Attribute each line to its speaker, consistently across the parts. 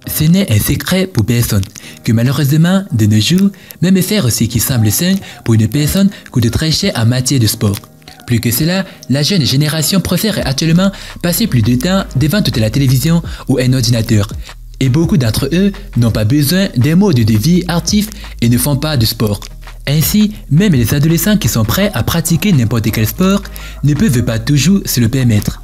Speaker 1: Ce n'est un secret pour personne que malheureusement, de nos jours, même faire ce qui semble sain pour une personne coûte très cher en matière de sport. Plus que cela, la jeune génération préfère actuellement passer plus de temps devant toute la télévision ou un ordinateur. Et beaucoup d'entre eux n'ont pas besoin d'un mode de vie actif et ne font pas de sport. Ainsi, même les adolescents qui sont prêts à pratiquer n'importe quel sport ne peuvent pas toujours se le permettre.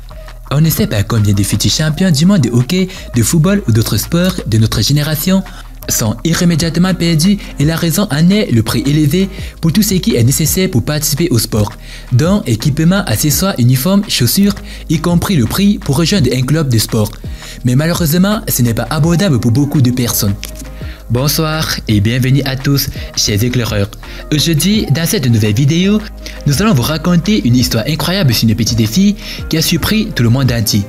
Speaker 1: On ne sait pas combien de futurs champions du monde de hockey, de football ou d'autres sports de notre génération sont irrémédiatement perdus et la raison en est le prix élevé pour tout ce qui est nécessaire pour participer au sport, dont équipement, accessoires, uniformes, chaussures, y compris le prix pour rejoindre un club de sport. Mais malheureusement, ce n'est pas abordable pour beaucoup de personnes. Bonsoir et bienvenue à tous, chers éclaireurs. Aujourd'hui, dans cette nouvelle vidéo, nous allons vous raconter une histoire incroyable sur une petite fille qui a surpris tout le monde entier.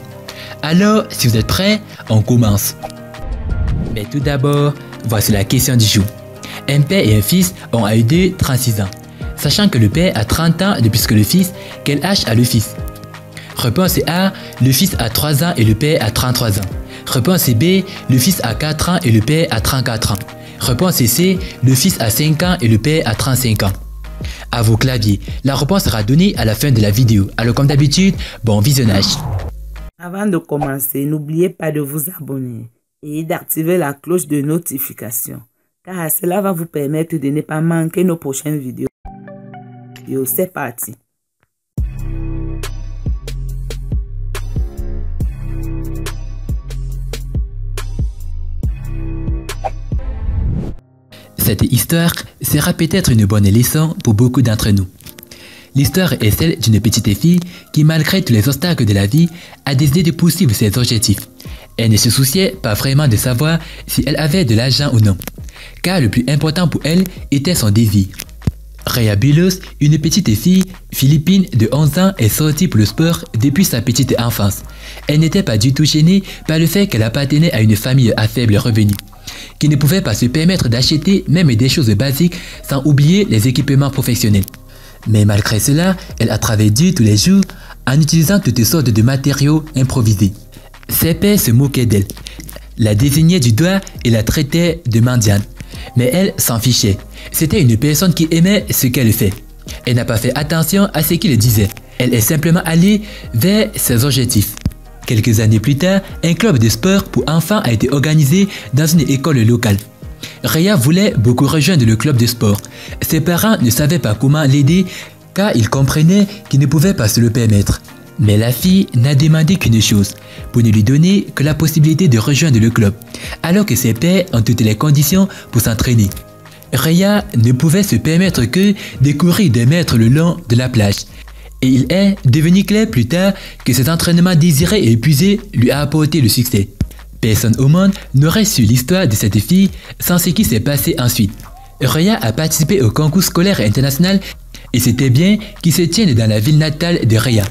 Speaker 1: Alors, si vous êtes prêts, on commence. Mais tout d'abord, voici la question du jour. Un père et un fils ont à eux deux 36 ans. Sachant que le père a 30 ans de plus que le fils, quel âge a le fils? Réponse A, le fils a 3 ans et le père a 33 ans. Réponse B, le fils a 4 ans et le père a 34 ans. Réponse C, le fils a 5 ans et le père a 35 ans. À vos claviers, la réponse sera donnée à la fin de la vidéo. Alors comme d'habitude, bon visionnage.
Speaker 2: Avant de commencer, n'oubliez pas de vous abonner et d'activer la cloche de notification, car cela va vous permettre de ne pas manquer nos prochaines vidéos. C'est parti.
Speaker 1: Cette histoire sera peut-être une bonne leçon pour beaucoup d'entre nous. L'histoire est celle d'une petite fille qui, malgré tous les obstacles de la vie, a décidé de poursuivre ses objectifs. Elle ne se souciait pas vraiment de savoir si elle avait de l'argent ou non, car le plus important pour elle était son désir. Rhea Bulos, une petite fille philippine de 11 ans, est sortie pour le sport depuis sa petite enfance. Elle n'était pas du tout gênée par le fait qu'elle appartenait à une famille à faible revenu, qui ne pouvait pas se permettre d'acheter même des choses basiques sans oublier les équipements professionnels. Mais malgré cela, elle a travaillé dur tous les jours en utilisant toutes sortes de matériaux improvisés. Ses pères se moquaient d'elle, la désignaient du doigt et la traitaient de mendiante. Mais elle s'en fichait. C'était une personne qui aimait ce qu'elle fait. Elle n'a pas fait attention à ce qu'il disait. Elle est simplement allée vers ses objectifs. Quelques années plus tard, un club de sport pour enfants a été organisé dans une école locale. Rhea voulait beaucoup rejoindre le club de sport. Ses parents ne savaient pas comment l'aider car ils comprenaient qu'ils ne pouvaient pas se le permettre. Mais la fille n'a demandé qu'une chose, pour ne lui donner que la possibilité de rejoindre le club, alors que ses pères ont toutes les conditions pour s'entraîner. Rhea ne pouvait se permettre que de courir des mètres le long de la plage. Et il est devenu clair plus tard que cet entraînement désiré et épuisé lui a apporté le succès. Personne au monde n'aurait su l'histoire de cette fille sans ce qui s'est passé ensuite. Rhea a participé au concours scolaire international et c'était bien qu'il se tienne dans la ville natale de Rhea,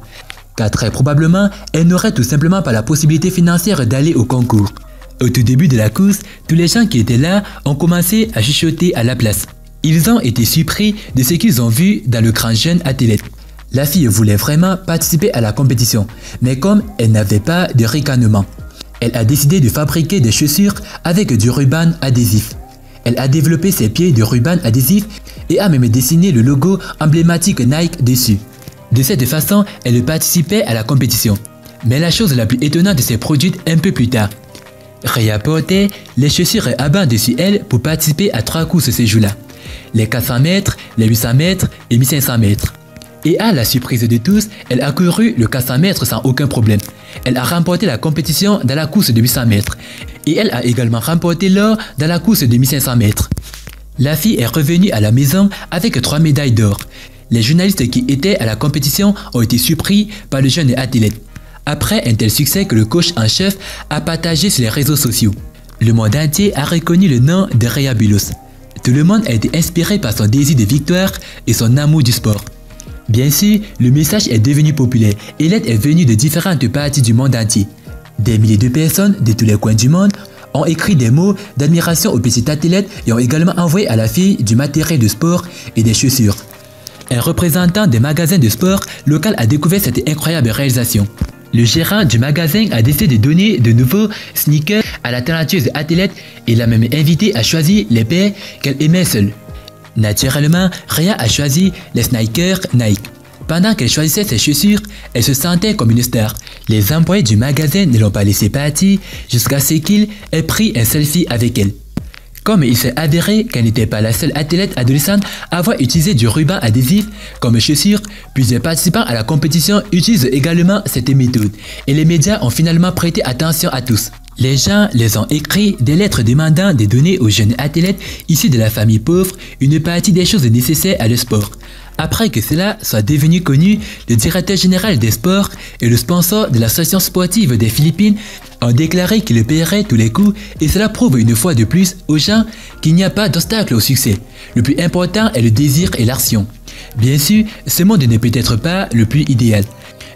Speaker 1: car très probablement, elle n'aurait tout simplement pas la possibilité financière d'aller au concours. Au tout début de la course, tous les gens qui étaient là ont commencé à chuchoter à la place. Ils ont été surpris de ce qu'ils ont vu dans le grand jeune athlète. La fille voulait vraiment participer à la compétition, mais comme elle n'avait pas de ricanement, elle a décidé de fabriquer des chaussures avec du ruban adhésif. Elle a développé ses pieds de ruban adhésif et a même dessiné le logo emblématique Nike dessus. De cette façon, elle participait à la compétition. Mais la chose la plus étonnante s'est produite un peu plus tard. Rhea portait les chaussures à bandes dessus elle pour participer à 3 courses ce jour-là. Les 400 mètres, les 800 mètres et 1500 mètres. Et à la surprise de tous, elle a couru le 400 mètres sans aucun problème. Elle a remporté la compétition dans la course de 800 mètres. Et elle a également remporté l'or dans la course de 1500 mètres. La fille est revenue à la maison avec 3 médailles d'or. Les journalistes qui étaient à la compétition ont été surpris par le jeune athlète, après un tel succès que le coach en chef a partagé sur les réseaux sociaux. Le monde entier a reconnu le nom de Rhea Bulos. Tout le monde a été inspiré par son désir de victoire et son amour du sport. Bien sûr, le message est devenu populaire et l'aide est venue de différentes parties du monde entier. Des milliers de personnes de tous les coins du monde ont écrit des mots d'admiration au petit athlète et ont également envoyé à la fille du matériel de sport et des chaussures. Un représentant des magasins de sport local a découvert cette incroyable réalisation. Le gérant du magasin a décidé de donner de nouveaux sneakers à la talentueuse athlète et l'a même invitée à choisir les paires qu'elle aimait seule. Naturellement, Rhea a choisi les sneakers Nike. Pendant qu'elle choisissait ses chaussures, elle se sentait comme une star. Les employés du magasin ne l'ont pas laissé partir jusqu'à ce qu'il ait pris un selfie avec elle. Comme il s'est avéré qu'elle n'était pas la seule athlète adolescente à avoir utilisé du ruban adhésif comme chaussure, plusieurs participants à la compétition utilisent également cette méthode et les médias ont finalement prêté attention à tous. Les gens les ont écrit des lettres demandant de donner aux jeunes athlètes issus de la famille pauvre une partie des choses nécessaires à le sport. Après que cela soit devenu connu, le directeur général des sports et le sponsor de l'association sportive des Philippines ont déclaré qu'ils le paieraient tous les coups et cela prouve une fois de plus aux gens qu'il n'y a pas d'obstacle au succès. Le plus important est le désir et l'action. Bien sûr, ce monde n'est peut-être pas le plus idéal,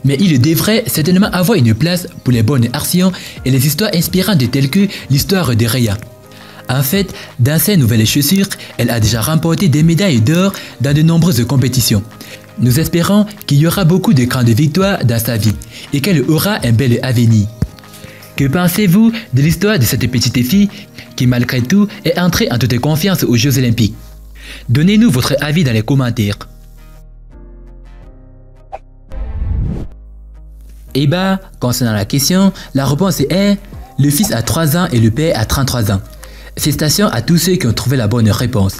Speaker 1: mais il devrait certainement avoir une place pour les bonnes actions et les histoires inspirantes telles que l'histoire de Rhea. En fait, dans ses nouvelles chaussures, elle a déjà remporté des médailles d'or dans de nombreuses compétitions. Nous espérons qu'il y aura beaucoup de grandes victoires dans sa vie et qu'elle aura un bel avenir. Que pensez-vous de l'histoire de cette petite fille qui malgré tout est entrée en toute confiance aux Jeux Olympiques? Donnez-nous votre avis dans les commentaires. Et bah, concernant la question, la réponse est le fils a 3 ans et le père a 33 ans. Félicitations à tous ceux qui ont trouvé la bonne réponse.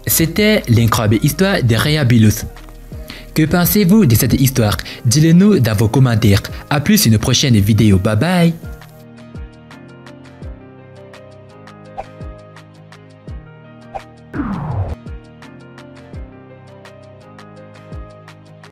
Speaker 1: C'était l'incroyable histoire de Rhea Bilus. Que pensez-vous de cette histoire? Dites-le nous dans vos commentaires. A plus une prochaine vidéo. Bye bye.